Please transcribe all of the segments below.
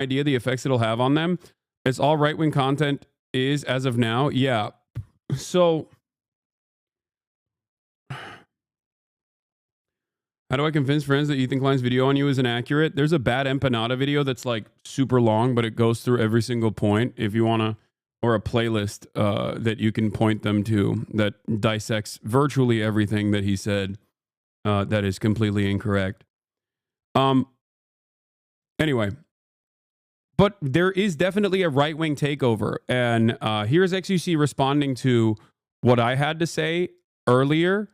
idea the effects it'll have on them. It's all right-wing content is as of now. Yeah. So how do I convince friends that Ethan Klein's video on you is inaccurate? There's a bad empanada video that's like super long, but it goes through every single point if you want to, or a playlist that you can point them to that dissects virtually everything that he said that is completely incorrect. Anyway, but there is definitely a right-wing takeover. And here's xQC responding to what I had to say earlier,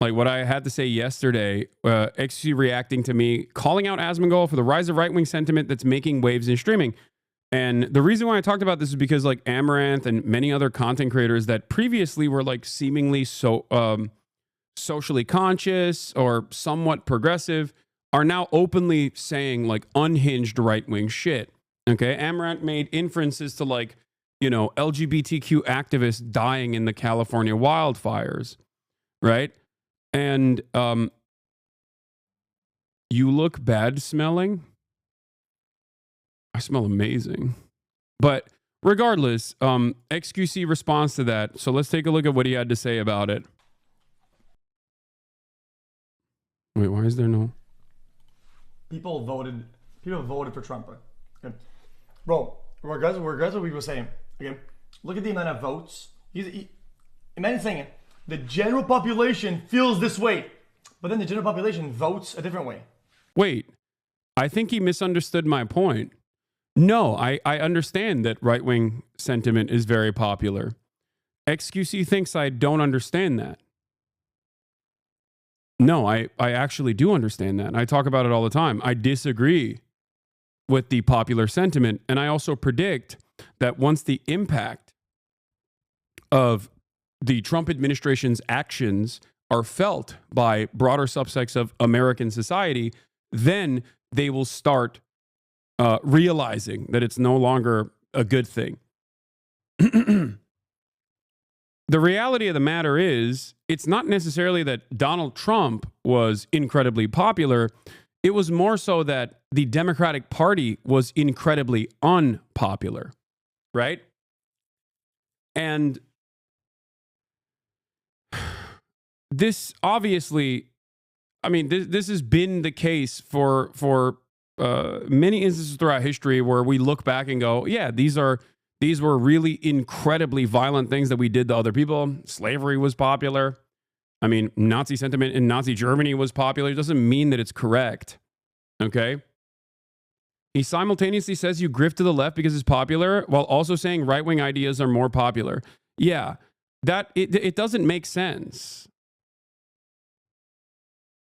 like what I had to say yesterday. xQC reacting to me, calling out Asmongold for the rise of right-wing sentiment that's making waves in streaming. And the reason why I talked about this is because like Amaranth and many other content creators that previously were like seemingly socially conscious or somewhat progressive are now openly saying like unhinged right-wing shit. Okay, Amaranth made inferences to like, LGBTQ activists dying in the California wildfires, right? And you look bad smelling. I smell amazing. But regardless, xQC responds to that. So let's take a look at what he had to say about it. Wait, why is there no? People voted for Trump. Okay. Bro, regardless of what we were saying, okay, look at the amount of votes. Imagine saying it. The general population feels this way, but then the general population votes a different way. Wait, I think he misunderstood my point. No, I understand that right-wing sentiment is very popular. xQC thinks I don't understand that. No, I actually do understand that. I talk about it all the time. I disagree with the popular sentiment. And I also predict that once the impact of the Trump administration's actions are felt by broader subsects of American society, then they will start realizing that it's no longer a good thing. The reality of the matter is, it's not necessarily that Donald Trump was incredibly popular. It was more so that the Democratic Party was incredibly unpopular, right? And this obviously, I mean, this has been the case for many instances throughout history where we look back and go, yeah, these were really incredibly violent things that we did to other people. Slavery was popular. I mean, Nazi sentiment in Nazi Germany was popular. It doesn't mean that it's correct. Okay? He simultaneously says you grift to the left because it's popular while also saying right-wing ideas are more popular. Yeah, that it doesn't make sense.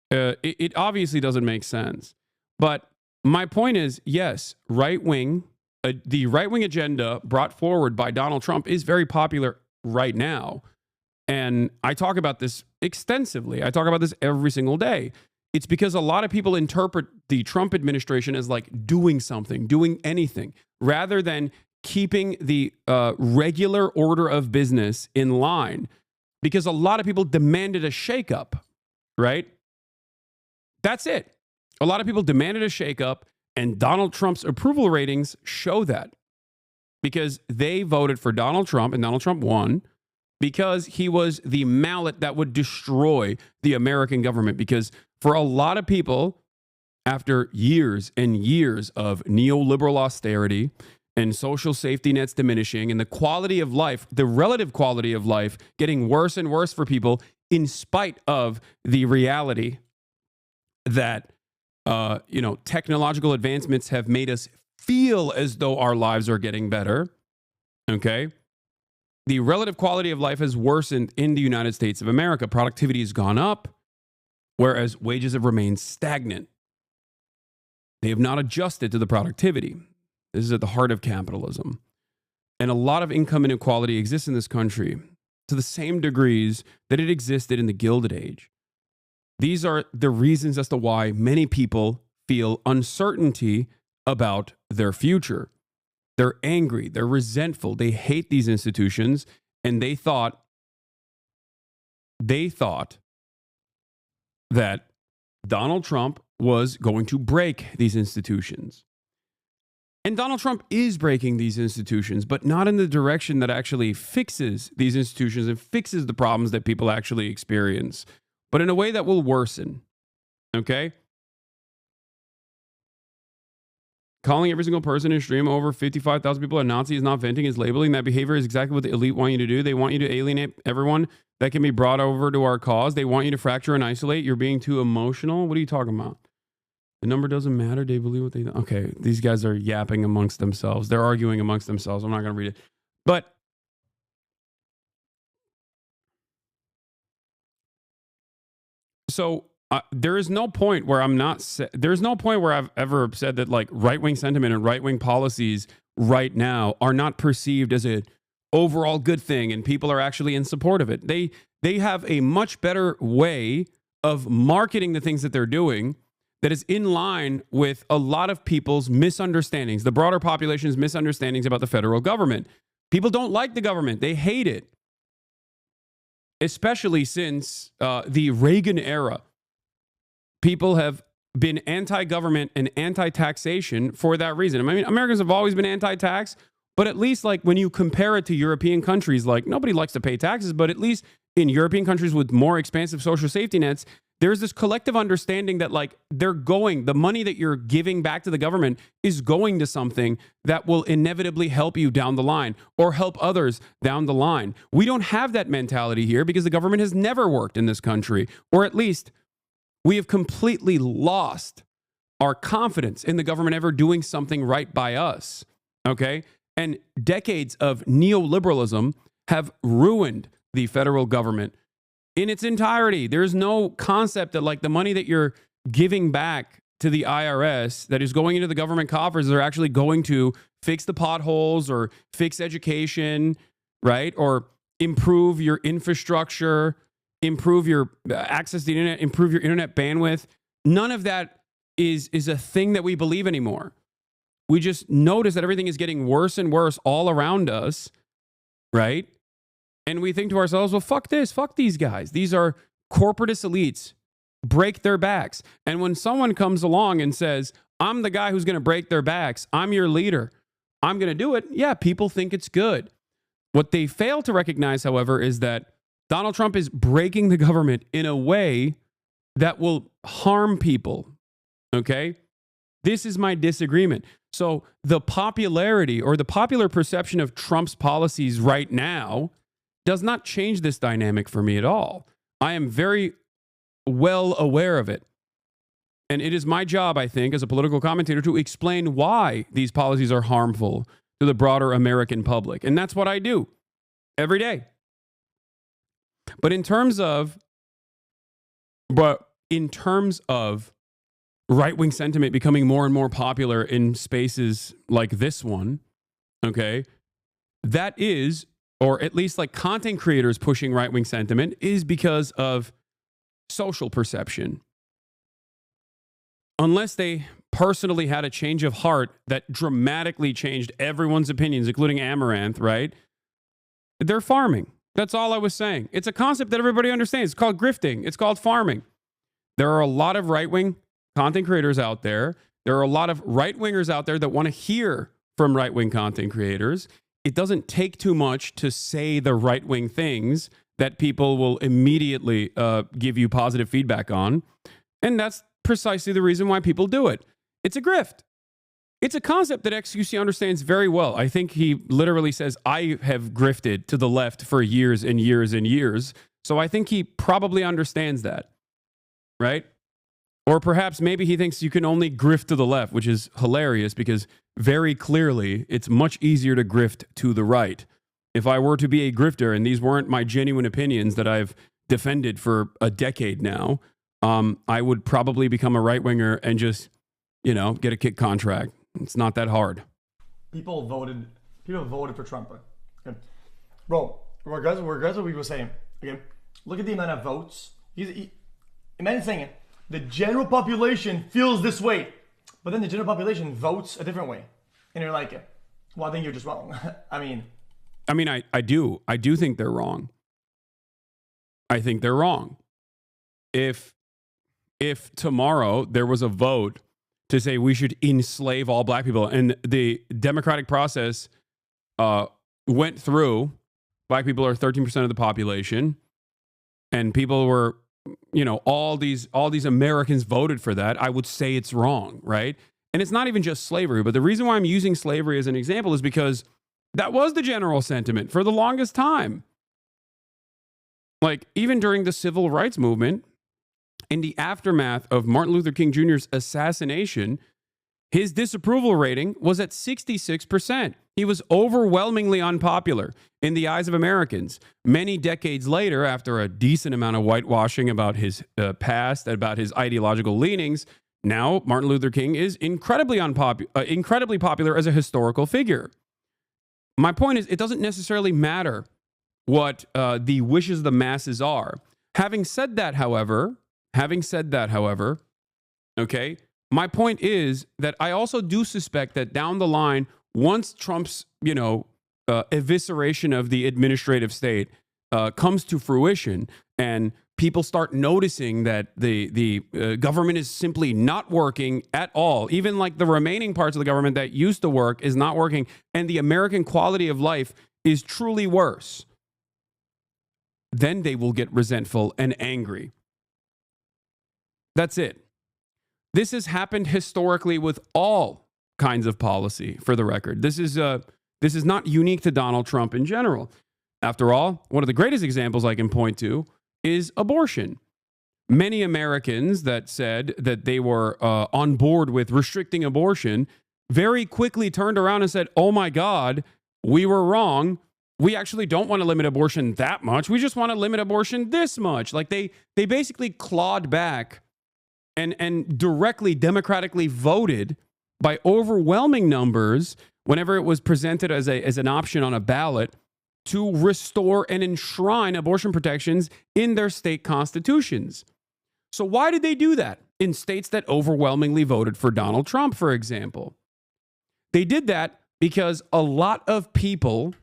It obviously doesn't make sense. But my point is, yes, right-wing, the right-wing agenda brought forward by Donald Trump is very popular right now. And I talk about this extensively. I talk about this every single day. It's because a lot of people interpret the Trump administration as like doing something, doing anything, rather than keeping the regular order of business in line. Because a lot of people demanded a shakeup, right? That's it. A lot of people demanded a shakeup, and Donald Trump's approval ratings show that. Because they voted for Donald Trump, and Donald Trump won, because he was the mallet that would destroy the American government. Because for a lot of people, after years and years of neoliberal austerity and social safety nets diminishing and the quality of life, the relative quality of life getting worse and worse for people in spite of the reality that, technological advancements have made us feel as though our lives are getting better, okay? The relative quality of life has worsened in the United States of America. Productivity has gone up, whereas wages have remained stagnant. They have not adjusted to the productivity. This is at the heart of capitalism. And a lot of income inequality exists in this country to the same degrees that it existed in the Gilded Age. These are the reasons as to why many people feel uncertainty about their future. They're angry, they're resentful, they hate these institutions, and they thought that Donald Trump was going to break these institutions. And Donald Trump is breaking these institutions, but not in the direction that actually fixes these institutions and fixes the problems that people actually experience, but in a way that will worsen. Okay? Calling every single person in a stream over 55,000 people a Nazi is not venting, is labeling. That behavior is exactly what the elite want you to do. They want you to alienate everyone that can be brought over to our cause. They want you to fracture and isolate. You're being too emotional. What are you talking about? The number doesn't matter. They believe what they... Okay, these guys are yapping amongst themselves. They're arguing amongst themselves. I'm not going to read it. But so there is no point where I'm not... There's no point where I've ever said that like right-wing sentiment and right-wing policies right now are not perceived as an overall good thing and people are actually in support of it. They have a much better way of marketing the things that they're doing that is in line with a lot of people's misunderstandings, the broader population's misunderstandings about the federal government. People don't like the government. They hate it, especially since the Reagan era. People have been anti-government and anti-taxation for that reason. I mean, Americans have always been anti-tax, but at least like when you compare it to European countries, like nobody likes to pay taxes, but at least in European countries with more expansive social safety nets, there's this collective understanding that like the money that you're giving back to the government is going to something that will inevitably help you down the line or help others down the line. We don't have that mentality here because the government has never worked in this country, or at least we have completely lost our confidence in the government ever doing something right by us. Okay. And decades of neoliberalism have ruined the federal government in its entirety. There's no concept that like the money that you're giving back to the IRS that is going into the government coffers are actually going to fix the potholes or fix education, right? Or improve your infrastructure, improve your access to the internet, improve your internet bandwidth. None of that is a thing that we believe anymore. We just notice that everything is getting worse and worse all around us, right? And we think to ourselves, well, fuck this, fuck these guys. These are corporatist elites. Break their backs. And when someone comes along and says, I'm the guy who's going to break their backs, I'm your leader, I'm going to do it, yeah, people think it's good. What they fail to recognize, however, is that Donald Trump is breaking the government in a way that will harm people, okay? This is my disagreement. So the popularity or the popular perception of Trump's policies right now does not change this dynamic for me at all. I am very well aware of it. And it is my job, I think, as a political commentator to explain why these policies are harmful to the broader American public. And that's what I do every day. But in terms of right-wing sentiment becoming more and more popular in spaces like this one, okay, that is, or at least like content creators pushing right-wing sentiment, is because of social perception. Unless they personally had a change of heart that dramatically changed everyone's opinions, including Amaranth, right? They're farming. That's all I was saying. It's a concept that everybody understands. It's called grifting. It's called farming. There are a lot of right-wing content creators out there. There are a lot of right-wingers out there that want to hear from right-wing content creators. It doesn't take too much to say the right-wing things that people will immediately give you positive feedback on. And that's precisely the reason why people do it. It's a grift. It's a concept that xQC understands very well. I think he literally says, I have grifted to the left for years and years and years. So I think he probably understands that, right? Or perhaps maybe he thinks you can only grift to the left, which is hilarious because very clearly it's much easier to grift to the right. If I were to be a grifter and these weren't my genuine opinions that I've defended for a decade now, I would probably become a right-winger and just, get a kick contract. It's not that hard. People voted for Trump. Okay. Bro, regardless of what we were saying, okay, look at the amount of votes. Imagine saying it. The general population feels this way, but then the general population votes a different way. And you're like, well, I think you're just wrong. I mean, I do think they're wrong. I think they're wrong. If tomorrow there was a vote to say we should enslave all black people. And the democratic process went through. Black people are 13% of the population, and people were, all these Americans voted for that. I would say it's wrong, right? And it's not even just slavery, but the reason why I'm using slavery as an example is because that was the general sentiment for the longest time. Like, even during the civil rights movement, in the aftermath of Martin Luther King Jr.'s assassination, his disapproval rating was at 66%. He was overwhelmingly unpopular in the eyes of Americans. Many decades later, after a decent amount of whitewashing about his past, about his ideological leanings, now Martin Luther King is incredibly popular as a historical figure. My point is, it doesn't necessarily matter what the wishes of the masses are. Having said that, however, okay, my point is that I also do suspect that down the line, once Trump's, evisceration of the administrative state comes to fruition and people start noticing that the government is simply not working at all, even like the remaining parts of the government that used to work is not working, and the American quality of life is truly worse, then they will get resentful and angry. That's it. This has happened historically with all kinds of policy, for the record. This is not unique to Donald Trump in general. After all, one of the greatest examples I can point to is abortion. Many Americans that said that they were on board with restricting abortion very quickly turned around and said, oh my God, we were wrong. We actually don't want to limit abortion that much. We just want to limit abortion this much. Like they basically clawed back and directly democratically voted by overwhelming numbers whenever it was presented as an option on a ballot to restore and enshrine abortion protections in their state constitutions. So why did they do that in states that overwhelmingly voted for Donald Trump, for example? They did that because a lot of people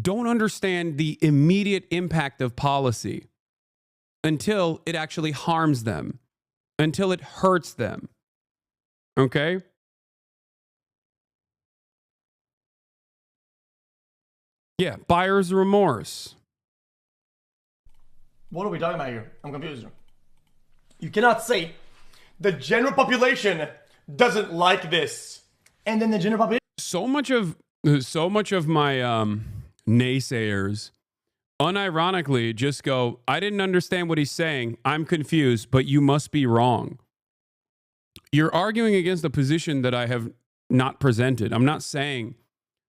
don't understand the immediate impact of policy until it actually harms them, until it hurts them. Okay? Yeah, buyer's remorse. What are we talking about here? I'm confused. You cannot say the general population doesn't like this, and then the general population. So much of my naysayers unironically just go, I didn't understand what he's saying. I'm confused, but you must be wrong. You're arguing against a position that I have not presented. I'm not saying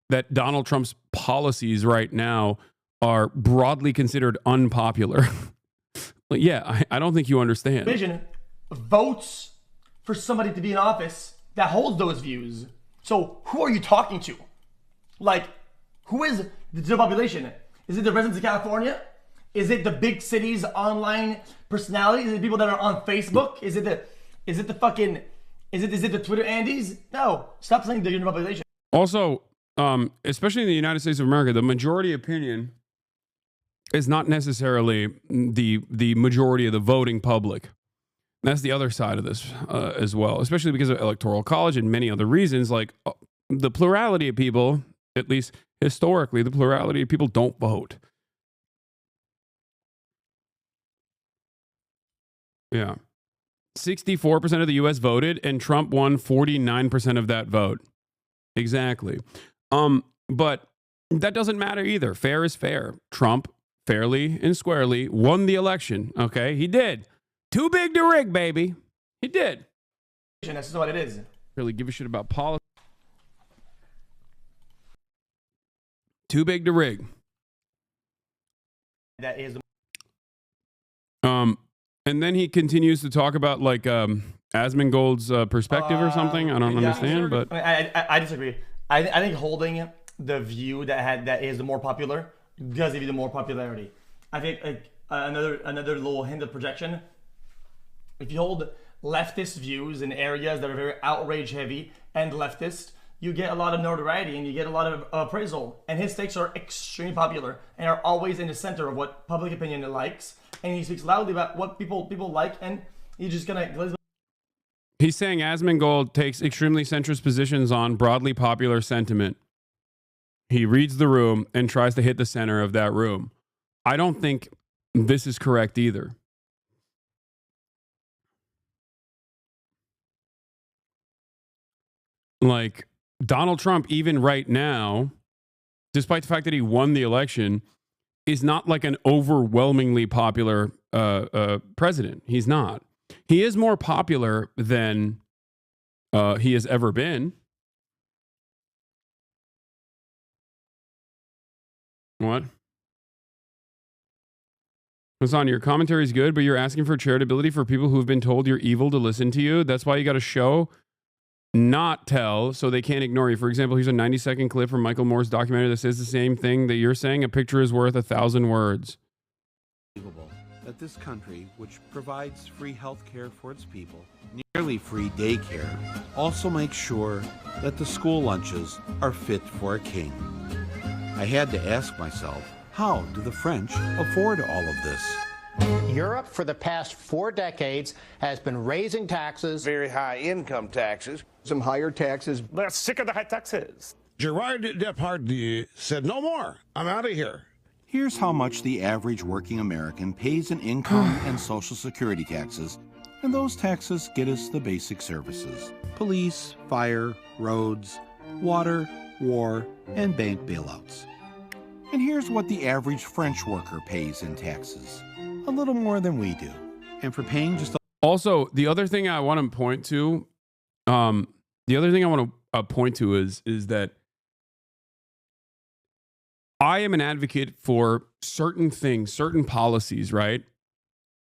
that Donald Trump's policies right now are broadly considered unpopular. Yeah, I don't think you understand. Vision votes for somebody to be in office that holds those views. So who are you talking to? Like, who is the general population? Is it the residents of California? Is it the big cities' online personalities? Is it people that are on Facebook? Is it the Twitter Andes? No, stop saying the general population. Also, especially in the United States of America, the majority opinion is not necessarily the majority of the voting public. That's the other side of this as well, especially because of Electoral College and many other reasons. Like the plurality of people, at least historically, the plurality of people don't vote. Yeah. 64% of the U.S. voted, and Trump won 49% of that vote. Exactly. But that doesn't matter either. Fair is fair. Trump fairly and squarely won the election. Okay, he did. Too big to rig, baby. He did. That's just what it is. Really give a shit about politics. Too big to rig. That is. And then he continues to talk about like Asmongold's perspective or something. I don't understand, but I disagree. I think holding the view that is the more popular does give you the more popularity. I think like another little hint of projection. If you hold leftist views in areas that are very outrage heavy and leftist, you get a lot of notoriety and you get a lot of appraisal. And his takes are extremely popular and are always in the center of what public opinion likes. And he speaks loudly about what people like, and he's just gonna. He's saying Asmongold takes extremely centrist positions on broadly popular sentiment. He reads the room and tries to hit the center of that room. I don't think this is correct either. Like, Donald Trump, even right now, despite the fact that he won the election, is not like an overwhelmingly popular president. He's not. He is more popular than he has ever been. What? Hasan, your commentary is good, but you're asking for charitability for people who've been told you're evil to listen to you. That's why you got to show, not tell, so they can't ignore you. For example, here's a 90-second clip from Michael Moore's documentary that says the same thing that you're saying. A picture is worth 1,000 words. That this country, which provides free health care for its people, nearly free daycare, also makes sure that the school lunches are fit for a king. I had to ask myself, how do the French afford all of this? Europe, for the past 4 decades, has been raising taxes. Very high income taxes. Some higher taxes. They're sick of the high taxes. Gerard Depardieu said, no more. I'm out of here. Here's how much the average working American pays in income and Social Security taxes, and those taxes get us the basic services: police, fire, roads, water, war, and bank bailouts. And here's what the average French worker pays in taxes: a little more than we do. And for paying just Also, the other thing I want to point to, is that I am an advocate for certain things, certain policies, right?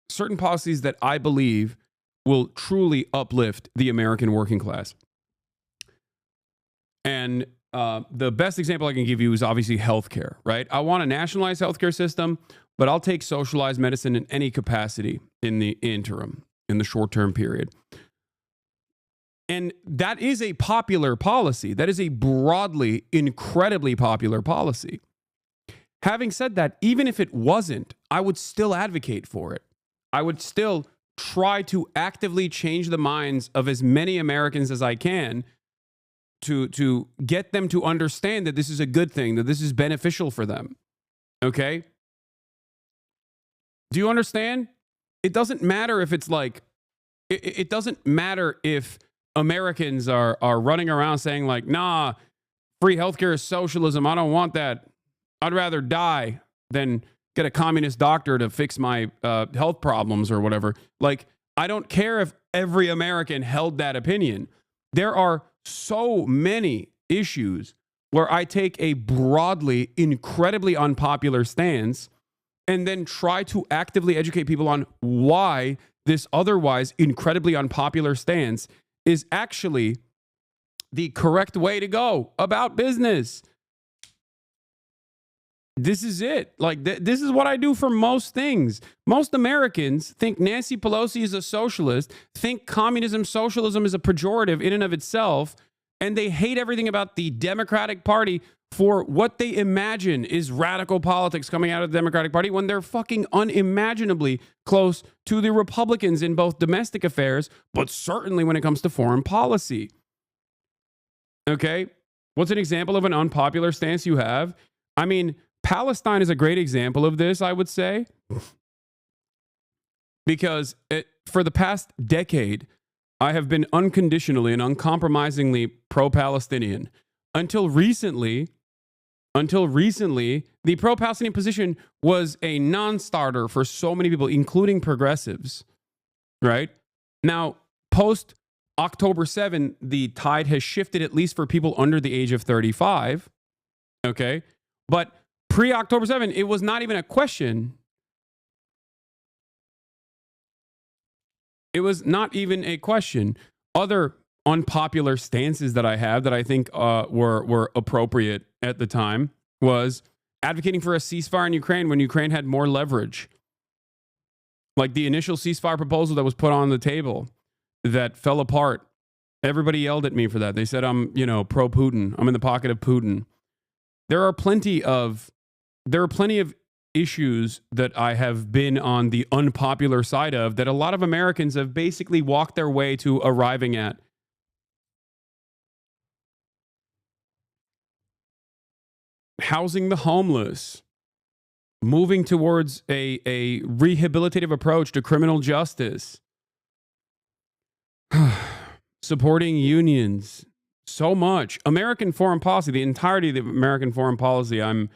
Certain policies that I believe will truly uplift the American working class. And the best example I can give you is obviously healthcare, right? I want a nationalized healthcare system, but I'll take socialized medicine in any capacity in the interim, in the short-term period. And that is a popular policy. That is a broadly, incredibly popular policy. Having said that, even if it wasn't, I would still advocate for it. I would still try to actively change the minds of as many Americans as I can to get them to understand that this is a good thing, that this is beneficial for them. Okay? Do you understand? It doesn't matter if it's like, it doesn't matter if Americans are running around saying like, nah, free healthcare is socialism. I don't want that. I'd rather die than get a communist doctor to fix my health problems or whatever. Like, I don't care if every American held that opinion. There are so many issues where I take a broadly, incredibly unpopular stance and then try to actively educate people on why this otherwise incredibly unpopular stance is actually the correct way to go about business. This is it. Like, this is what I do for most things. Most Americans think Nancy Pelosi is a socialist, think communism, socialism is a pejorative in and of itself, and they hate everything about the Democratic Party for what they imagine is radical politics coming out of the Democratic Party when they're fucking unimaginably close to the Republicans in both domestic affairs, but certainly when it comes to foreign policy. Okay? What's an example of an unpopular stance you have? I mean, Palestine is a great example of this, I would say, because for the past decade, I have been unconditionally and uncompromisingly pro-Palestinian. Until recently, the pro-Palestinian position was a non-starter for so many people, including progressives, right? Now, post October 7, the tide has shifted, at least for people under the age of 35, okay? But pre-October 7, it was not even a question. It was not even a question. Other unpopular stances that I have that I think were appropriate at the time was advocating for a ceasefire in Ukraine when Ukraine had more leverage. Like the initial ceasefire proposal that was put on the table that fell apart. Everybody yelled at me for that. They said I'm, pro-Putin. I'm in the pocket of Putin. There are plenty of issues that I have been on the unpopular side of that a lot of Americans have basically walked their way to arriving at. Housing the homeless, moving towards a rehabilitative approach to criminal justice, supporting unions, so much. American foreign policy, the entirety of the American foreign policy, I'm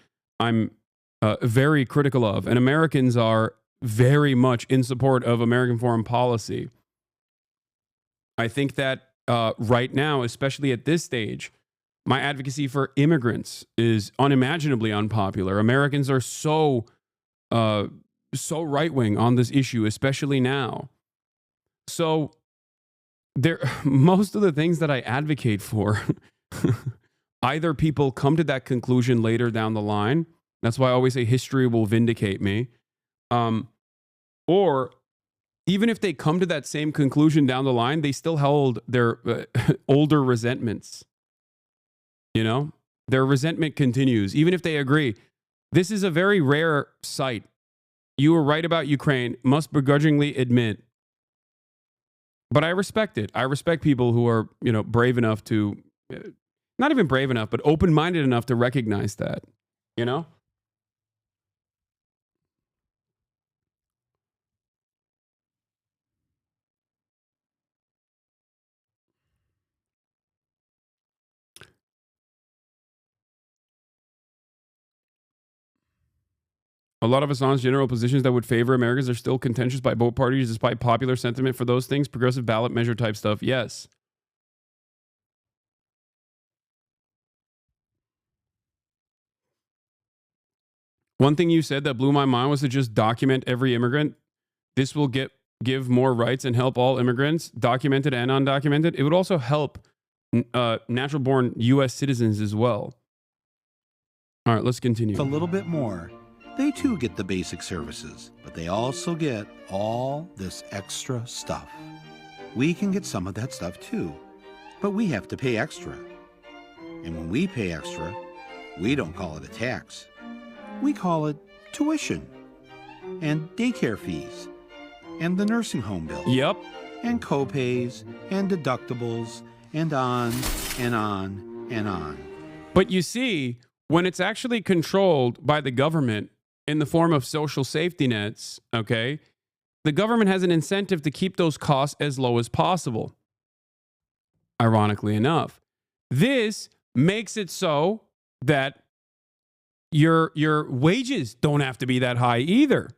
very critical of, and Americans are very much in support of American foreign policy. I think that right now, especially at this stage, my advocacy for immigrants is unimaginably unpopular. Americans are so right-wing on this issue, especially now. So most of the things that I advocate for, either people come to that conclusion later down the line. That's why I always say history will vindicate me. Or even if they come to that same conclusion down the line, they still hold their older resentments. You know, their resentment continues, even if they agree. This is a very rare sight. You were right about Ukraine, must begrudgingly admit. But I respect it. I respect people who are, brave enough to, not even brave enough, but open-minded enough to recognize that, A lot of Hassan's general positions that would favor Americans are still contentious by both parties despite popular sentiment for those things, progressive ballot measure type stuff. Yes. One thing you said that blew my mind was to just document every immigrant. This will give more rights and help all immigrants, documented and undocumented. It would also help natural-born U.S. citizens as well. All right, let's continue. A little bit more. They too get the basic services, but they also get all this extra stuff. We can get some of that stuff too, but we have to pay extra. And when we pay extra, we don't call it a tax. We call it tuition, and daycare fees, and the nursing home bill. Yep. And co-pays, and deductibles, and on, and on, and on. But you see, when it's actually controlled by the government in the form of social safety nets, okay, the government has an incentive to keep those costs as low as possible. Ironically enough, this makes it so that your wages don't have to be that high either.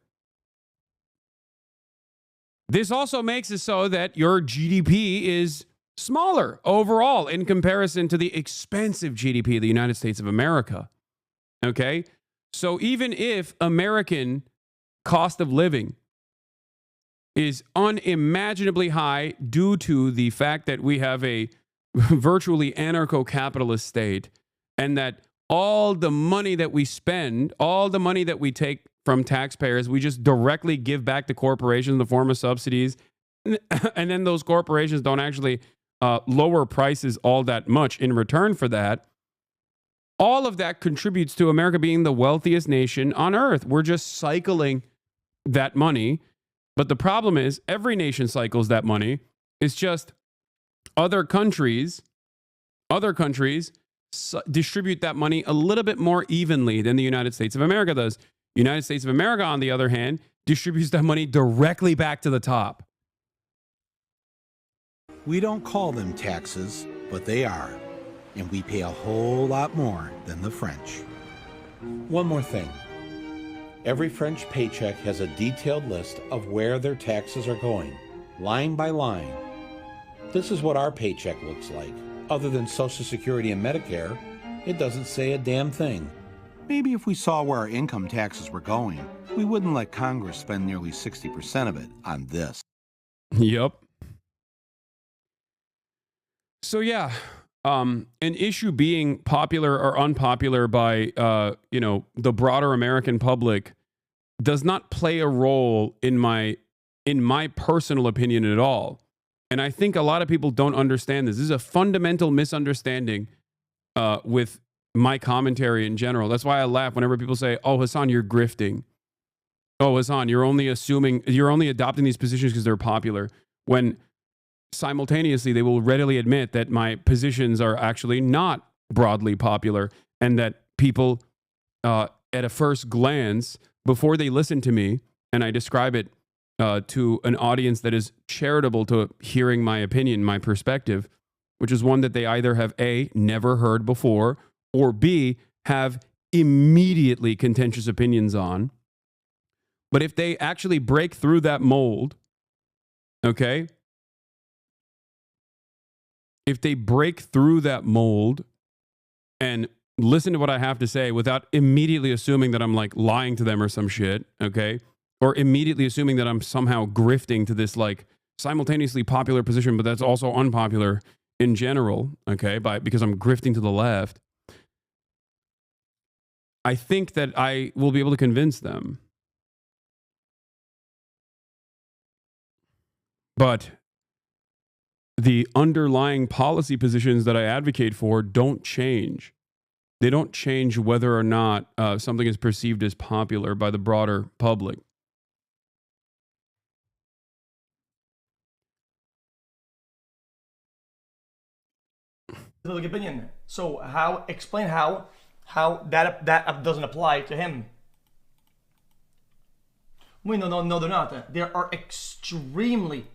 This also makes it so that your GDP is smaller overall in comparison to the expensive GDP of the United States of America. Okay? So even if American cost of living is unimaginably high due to the fact that we have a virtually anarcho-capitalist state, and that all the money that we spend, all the money that we take from taxpayers, we just directly give back to corporations in the form of subsidies, and then those corporations don't actually lower prices all that much in return for that. All of that contributes to America being the wealthiest nation on earth. We're just cycling that money. But the problem is every nation cycles that money. It's just other countries distribute that money a little bit more evenly than the United States of America does. United States of America, on the other hand, distributes that money directly back to the top. We don't call them taxes, but they are. And we pay a whole lot more than the French. One more thing. Every French paycheck has a detailed list of where their taxes are going, line by line. This is what our paycheck looks like. Other than Social Security and Medicare, it doesn't say a damn thing. Maybe if we saw where our income taxes were going, we wouldn't let Congress spend nearly 60% of it on this. Yep. So yeah, an issue being popular or unpopular by the broader American public does not play a role in my personal opinion at all. And I think a lot of people don't understand this. This is a fundamental misunderstanding with my commentary in general. That's why I laugh whenever people say, "Oh, Hasan, you're grifting." Oh, Hassan, you're only adopting these positions because they're popular, when simultaneously they will readily admit that my positions are actually not broadly popular, and that people, at a first glance, before they listen to me and I describe it to an audience that is charitable to hearing my opinion, my perspective, which is one that they either have A, never heard before, or B, have immediately contentious opinions on. But if they actually break through that mold, okay? If they break through that mold and listen to what I have to say without immediately assuming that I'm like lying to them or some shit, okay? Or immediately assuming that I'm somehow grifting to this like simultaneously popular position, but that's also unpopular in general, okay? Because I'm grifting to the left. I think that I will be able to convince them. But the underlying policy positions that I advocate for don't change. They don't change whether or not something is perceived as popular by the broader public. Public opinion. So explain how that doesn't apply to him. Wait, no, they're not. They are extremely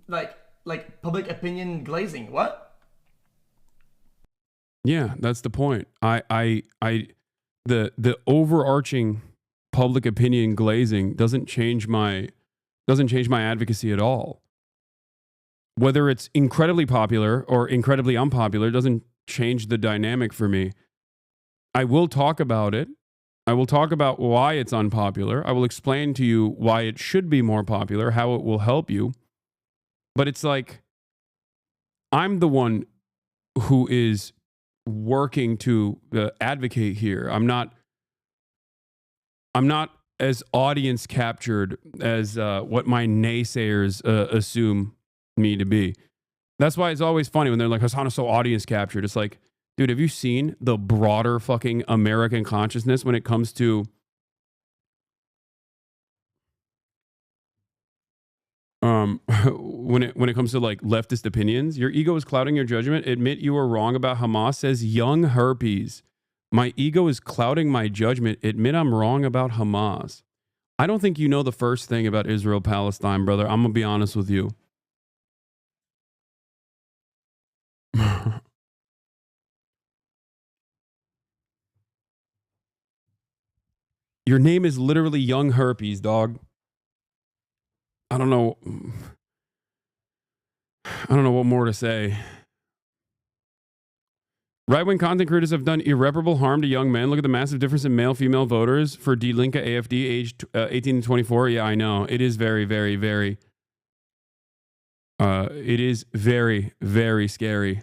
like public opinion glazing. What? Yeah, that's the point. The overarching public opinion glazing doesn't change my advocacy at all. Whether it's incredibly popular or incredibly unpopular doesn't change the dynamic for me. I will talk about it. I will talk about why it's unpopular. I will explain to you why it should be more popular, how it will help you. But it's like, I'm the one who is working to advocate here. I'm not as audience captured as what my naysayers assume me to be. That's why it's always funny when they're like, Hasan is so audience captured. It's like, dude, have you seen the broader fucking American consciousness when it comes to when it comes to like leftist opinions? Your ego is clouding your judgment. Admit you were wrong about Hamas, says Young Herpes. My ego is clouding my judgment. Admit I'm wrong about Hamas. I don't think you know the first thing about Israel Palestine, brother. I'm gonna be honest with you. Your name is literally Young Herpes, dog. I don't know what more to say. Right-wing content creators have done irreparable harm to young men. Look at the massive difference in male-female voters for Die Linke AfD aged 18 to 24. Yeah, I know. It is very, very, very... it is very, very scary.